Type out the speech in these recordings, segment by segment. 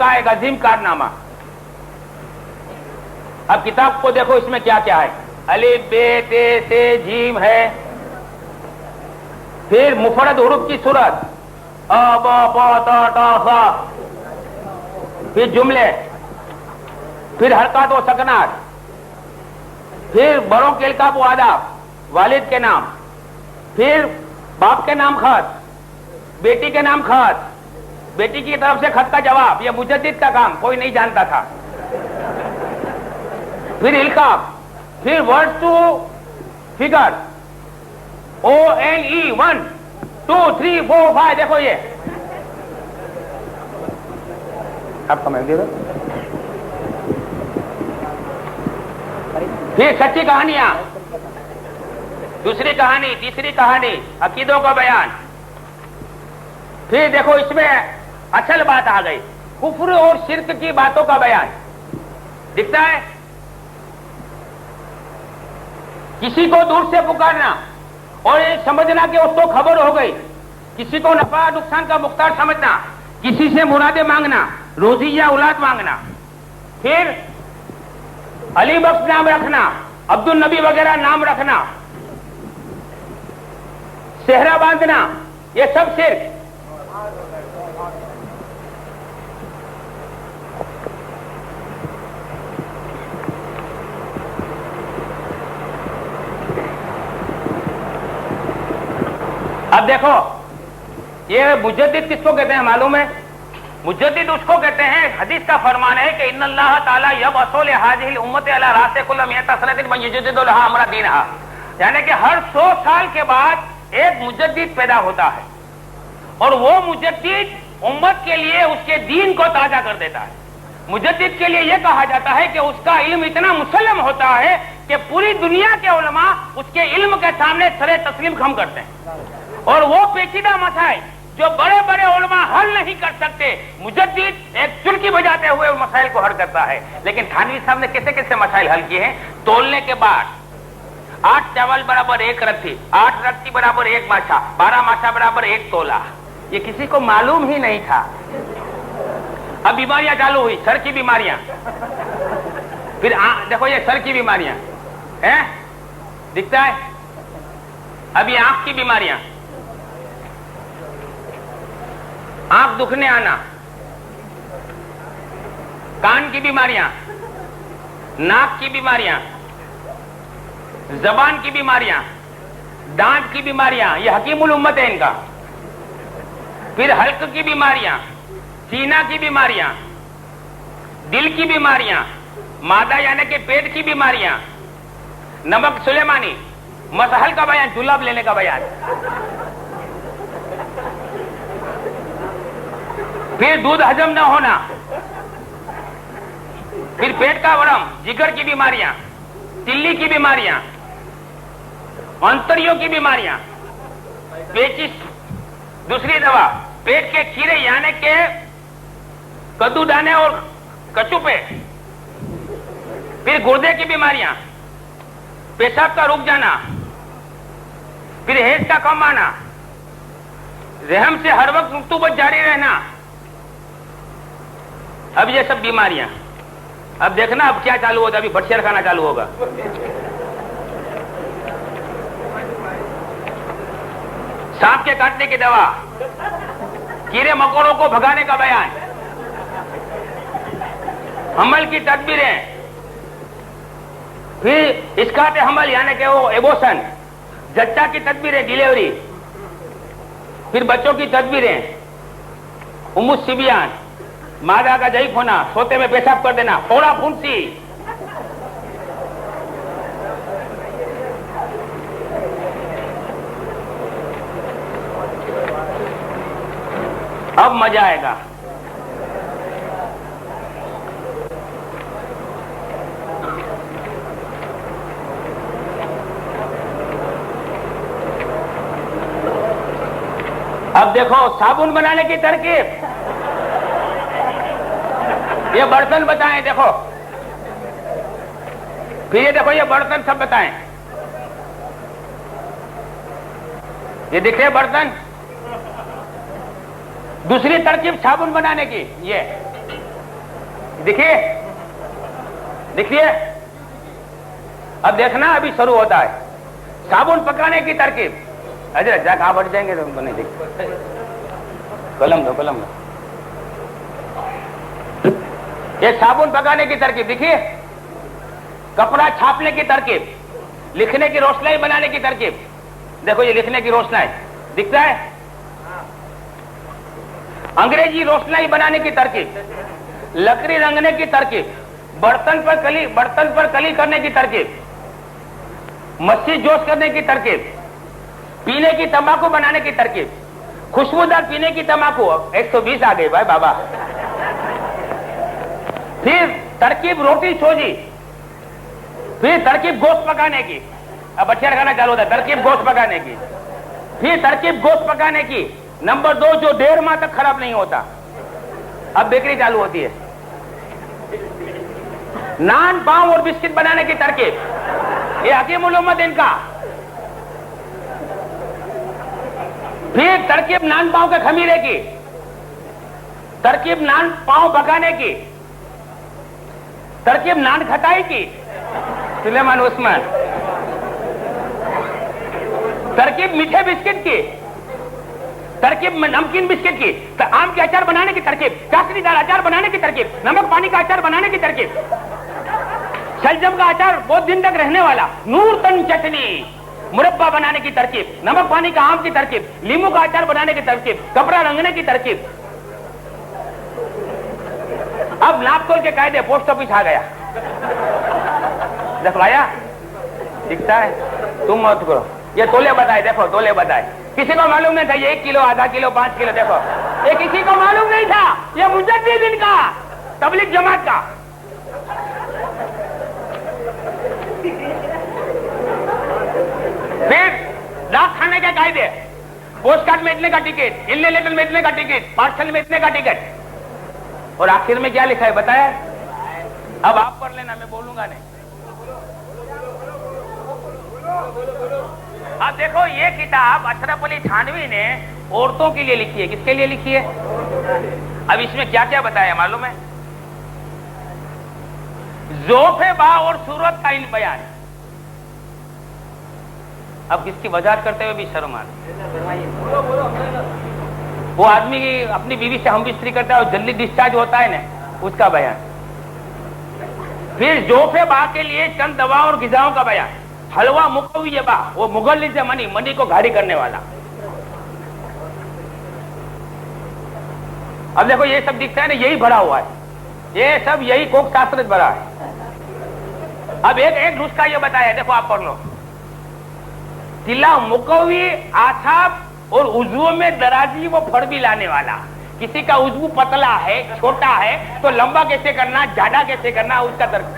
आपका एक अजीम कारनामा। अब किताब को देखो, इसमें क्या क्या है। अलिफ बे ते से जीम है, फिर मुफरद हुरूफ की सूरत अ ब प त ट स, फिर जुमले, फिर हरकत व सकनात, फिर बड़ों के इल्काब व आदाब, वालिद के नाम, फिर बाप के नाम खत, बेटी के नाम खत, बेटी की तरफ से खत का जवाब, यह मुजद्दिद का काम, कोई नहीं जानता था। फिर इल्काब, फिर वर्ड्स टू फिगर ONE 1 2 3 4 5, देखो ये आप समझ गए। फिर सच्ची कहानियां, दूसरी कहानी, तीसरी कहानी, अकीदों का बयान। फिर देखो इसमें असल बात आ गई, कुफ्र और शिर्क की बातों का बयान दिखता है। किसी को दूर से पुकारना और ये समझना कि उसको खबर हो गई, किसी को नफा नुकसान का मुख्तार समझना, किसी से मुरादे मांगना, रोजी या औलाद मांगना, फिर अली बख्श नाम रखना, अब्दुल नबी वगैरह नाम रखना, सेहरा बांधना, ये सब शिर्क। अब देखो ये मुजद्दिद किसको कहते हैं मालूम है? मुजद्दिद उसको कहते हैं, हदीस का फरमान है कि इन्नल्लाह ताला यबअसु लिहाज़िहिल उम्मति अला रासि कुल्लि मिअता सनतिन मन युजद्दिदु लहा अम्रा दीनहा, यानी कि हर 100 साल के बाद एक मुजद्दिद पैदा होता है और वो मुजद्दिद उम्मत के लिए उसके दीन को ताजा कर देता है। मुजद्दिद के लिए यह कहा जाता है कि उसका इल्म इतना मुसल्लम होता है कि पूरी दुनिया के उलमा उसके इल्म के सामने सरे तस्लीम खम करते हैं, और वो पेचीदा मसाइल जो बड़े बड़े उलमा हल नहीं कर सकते, मुजद्दिद एक चुटकी बजाते हुए उन मसाइल को हल करता है। लेकिन थानवी साहब ने कैसे कैसे मसाइल हल किए हैं? तोलने के बाद 8 चावल बराबर 1 रत्ती, 8 रत्ती बराबर 1 माछा, 12 माछा बराबर 1 तोला, ये किसी को मालूम ही नहीं था। अब बीमारियां चालू हुई, सर की बीमारियां, फिर देखो ये सर की बीमारियां हैं, दिखता है। अब ये आंख की बीमारियां, आंख दुखने आना, कान की बीमारियां, नाक की बीमारियां, जबान की बीमारियां, दांत की बीमारियां, ये हकीमुल उम्मत है इनका। फिर हल्क की बीमारियां, सीना की बीमारियां, दिल की बीमारियां, मादा यानी कि पेट की बीमारियां, नमक सुलेमानी, मसहल का बयान, जुलाब लेने का बयान, फिर दूध हजम न होना, फिर पेट का वरम, जिगर की बीमारियां, तिल्ली की बीमारियां, अंतरियों की बीमारियां, पेचिस, दूसरी दवा पेट के कीड़े यानी के कद्दू दाने और कचुपे, फिर गुर्दे की बीमारियां, पेशाब का रुक जाना, फिर हेज का कम आना, रहम से हर वक्त रुतूबत जारी रहना। अब ये सब बीमारियां, अब देखना अब क्या चालू होता है, अभी भटशेर खाना चालू होगा। सांप के काटने की दवा, कीड़े मकोड़ों को भगाने का बयान, हमल की तदबीरें, फिर इसकाते हमल यानी कि वो एबोशन, जच्चा की तदबीरें, डिलीवरी, फिर बच्चों की तदबीरें, उम्मुस सिबियान, मादा का ज़ईफ होना, सोते में पेशाब कर देना, फोड़ा फुंसी, अब मजा आएगा। अब देखो साबुन बनाने की तरकीब, ये बर्तन बताएं, देखो फिर ये देखो ये बर्तन सब बताएं, ये दिख रहे बर्तन। दूसरी तरकीब साबुन बनाने की, ये देखिए देखिए, अब देखना अभी शुरू होता है। साबुन पकाने की तरकीब, अजय जा कहां बढ़ जाएंगे तो उनको नहीं देखते। कलम दो, कलम दो। ये साबुन पकाने की तरकीब देखिए, कपड़ा छापने की तरकीब, लिखने की रोशनाई बनाने की तरकीब। देखो ये लिखने की रोशनाई दिखता है, अंग्रेजी रोशनाई बनाने की तरकीब, लकड़ी रंगने की तरकीब, बर्तन पर कली करने की तरकीब, मच्छी जोश करने की तरकीब, पीने की तंबाकू बनाने की तरकीब, खुशबूदार पीने की तंबाकू। 120 आ गई भाई बाबा। फिर तरकीब रोटी सोजी, फिर तरकीब गोश्त पकाने की। अब बच्चियां खाना चालू होता है, तरकीब गोश्त पकाने की। फिर तरकीब गोश्त पकाने की नंबर 2 जो 1.5 माह तक खराब नहीं होता। अब बेकरी चालू होती है। नान, पाव और बिस्किट बनाने की तरकीब, ये हकीम उल उम्मत इनका। फिर तरकीब नान पाव के खमीरे की, तरकीब नान पाव पकाने की, तरकीब नान खटाई की, सुलेमान उस्मान। तरकीब मीठे बिस्किट की, तरकीब नमकीन बिस्किट की, आम के अचार बनाने की तरकीब, चाशनीदार अचार बनाने की तरकीब, नमक पानी का अचार बनाने की तरकीब, शलजम का अचार बहुत दिन तक रहने वाला, नूरतन चटनी, मुरब्बा बनाने की तरकीब, नमक पानी का आम की तरकीब, लींबू का अचार बनाने की तरकीब, कपड़ा रंगने की तरकीब। अब नापतोल के कायदे, पोस्ट ऑफिस आ गया। देखो आया, दिखता है, तुम मत करो। ये तोले बताए, देखो तोले बताए। किसी को मालूम नहीं था ये 1 किलो, आधा किलो, 5 किलो। देखो ये किसी को मालूम नहीं था, ये मुजद्दिद का, तबलीग जमात का। फिर डाक खाने के कायदे, पोस्ट कार्ड में इतने का टिकट, इनले लेटर में इतने का टिकट, पार्सल में इतने का टिकट, और आखिर में क्या लिखा है बताया? अब आप पढ़ लेना, मैं बोलूंगा नहीं। अब देखो ये किताब अशरफ अली थानवी ने औरतों के लिए लिखी है। किसके लिए लिखी है? अब इसमें क्या क्या बताया मालूम है? ज़ौफ़े बा और सूरत का इन बयान। अब किसकी वजाहत करते हुए भी शर्म आ रही। वो आदमी की अपनी बीवी से हम बिस्तरी करता है और जल्दी डिस्चार्ज होता है ना, उसका बयान। फिर ज़ौफ़े बा के लिए चंद दवाओं और ग़िज़ाओं का बयान। हलवा मुकव्वी बा, वो मुगल्ली से मनी को घाड़ी करने वाला। अब देखो ये सब दिखता है ना, यही भरा हुआ है, ये सब यही कोक शास्त्र भरा है। अब एक नुस्खा ये बताया, देखो आप पढ़ लो। तिला मुकव्वी, आसाब और उज़्वों में दराजी, वो फड़ भी लाने वाला। किसी का उज़्वू पतला है, छोटा है, तो लंबा कैसे करना, जाड़ा कैसे करना, उसका तर्क।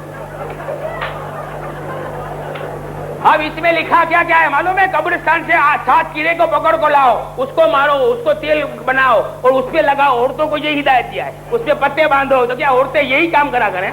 अब इसमें लिखा क्या क्या है मालूम है? कब्रिस्तान से 7 कीड़े को पकड़ को लाओ, उसको मारो, उसको तेल बनाओ और उस पे लगाओ। औरतों को ये हिदायत दिया है, उस पे पत्ते बांधो। तो क्या औरतें यही काम करा करें?